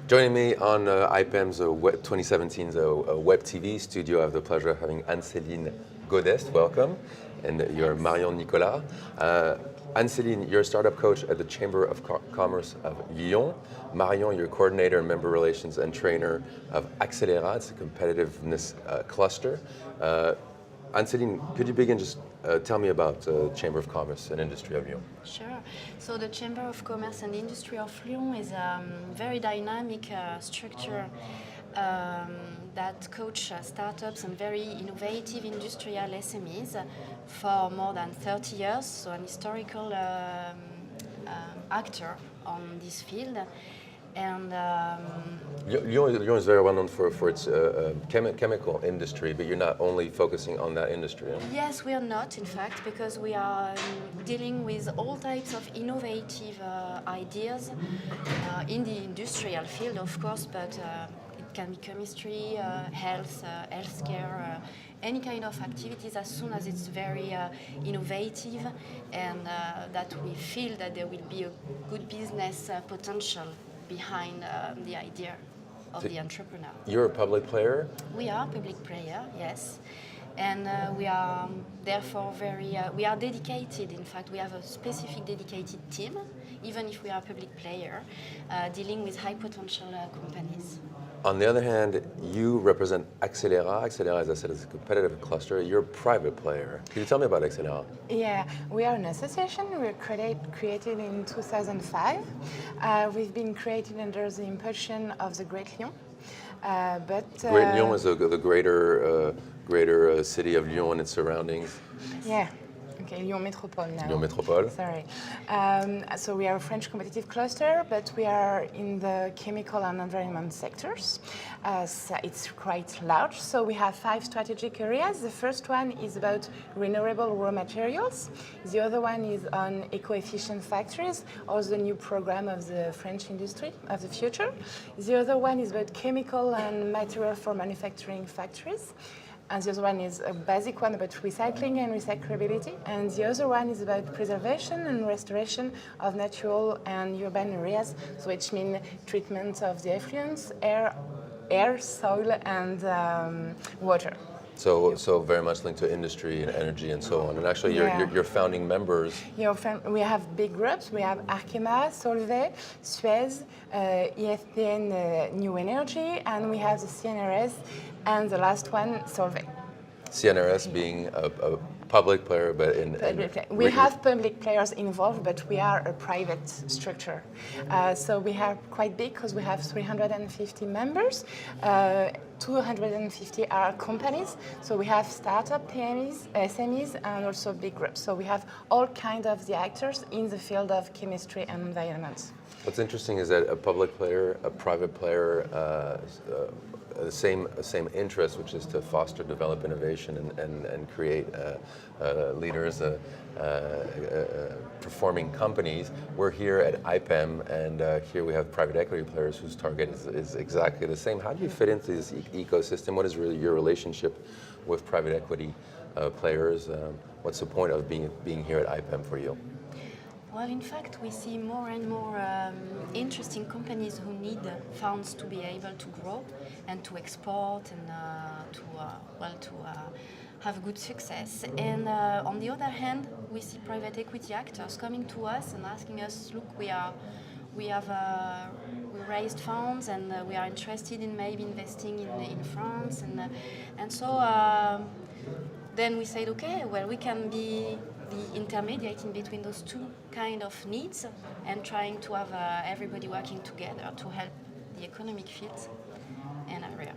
Joining me on IPEM's 2017's Web TV studio, I have the pleasure of having Anne-Céline Godest, welcome, and you're Marion, Nicolas. Anne-Céline, you're a startup coach at the Chamber of Commerce of Lyon. Marion, you're coordinator and member relations and trainer of Axelera. It's a competitiveness cluster. Anne-Céline, could you begin just tell me about Chamber of Commerce and Industry of Lyon? Sure. So the Chamber of Commerce and Industry of Lyon is a very dynamic structure that coach startups and very innovative industrial SMEs for more than 30 years, so an historical actor on this field. And Lyon is very well known for its chemical industry, but you're not only focusing on that industry. Huh? Yes, we are not, in fact, because we are dealing with all types of innovative ideas in the industrial field, of course, but it can be chemistry, health, healthcare, any kind of activities as soon as it's very innovative and that we feel that there will be a good business potential behind the idea of the entrepreneur. You're a public player? We are a public player, yes. And we are therefore we are dedicated. In fact, we have a specific dedicated team, even if we are a public player, dealing with high potential companies. On the other hand, you represent Axelera. Axelera, as I said, is a competitive cluster. You're a private player. Can you tell me about Axelera? Yeah, we are an association. We were created in 2005. We've been created under the impulsion of the Great Lyon. Great Lyon is the greater city of Lyon and its surroundings. Yeah. Okay, Lyon Métropole now. Lyon Métropole. Sorry. So we are a French competitive cluster, but we are in the chemical and environment sectors. So it's quite large. So we have 5 strategic areas. The first one is about renewable raw materials. The other one is on eco-efficient factories, or the new program of the French industry of the future. The other one is about chemical and material for manufacturing factories. And the other one is a basic one about recycling and recyclability. And the other one is about preservation and restoration of natural and urban areas, so which means treatment of the effluents, air, soil, and water. So very much linked to industry and energy and so on. And actually, your founding members. We have big groups. We have Arkema, Solvay, Suez, IFPN New Energy, and we have the CNRS, and the last one, Solvay. CNRS being a public player, but we have public players involved, but we are a private structure. So we are quite big because we have 350 members. 250 are companies. So we have startup PMEs, SMEs, and also big groups. So we have all kinds of the actors in the field of chemistry and environment. What's interesting is that a public player, a private player, the same interest, which is to foster, develop innovation and create leaders, performing companies. We're here at IPEM, and here we have private equity players whose target is exactly the same. How do you fit into this ecosystem? What is really your relationship with private equity players? What's the point of being here at IPEM for you? Well, in fact, we see more and more interesting companies who need funds to be able to grow and to export and to have a good success. And on the other hand, we see private equity actors coming to us and asking us, look, we raised funds and we are interested in maybe investing in France, and so then we said, okay, well, we can be the intermediate in between those two kind of needs and trying to have everybody working together to help the economic field and area.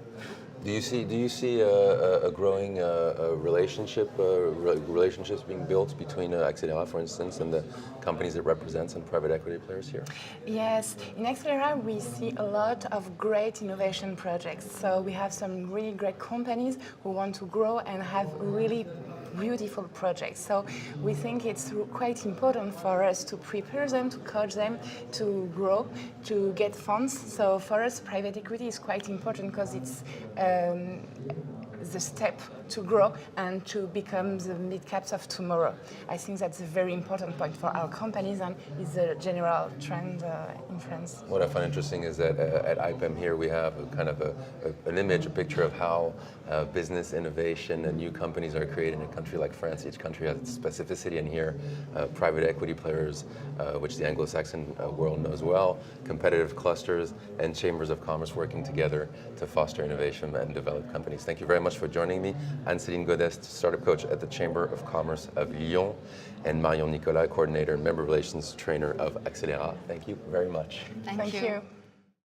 Do you see a growing relationships being built between Axelera, for instance, and the companies it represents and private equity players here? Yes, in Axelera we see a lot of great innovation projects. So we have some really great companies who want to grow and have really beautiful projects. So we think it's quite important for us to prepare them, to coach them, to grow, to get funds. So for us, private equity is quite important because it's the step to grow and to become the mid-caps of tomorrow. I think that's a very important point for our companies and is a general trend in France. What I find interesting is that at IPEM here we have an image, a picture of how business innovation and new companies are created in a country like France. Each country has its specificity, and here private equity players, which the Anglo-Saxon world knows well, competitive clusters and chambers of commerce working together to foster innovation and develop companies. Thank you very much for joining me. Anne-Céline Godest, startup coach at the Chamber of Commerce of Lyon, and Marion Nicolas, coordinator and member relations trainer of Axelera. Thank you very much. Thank you.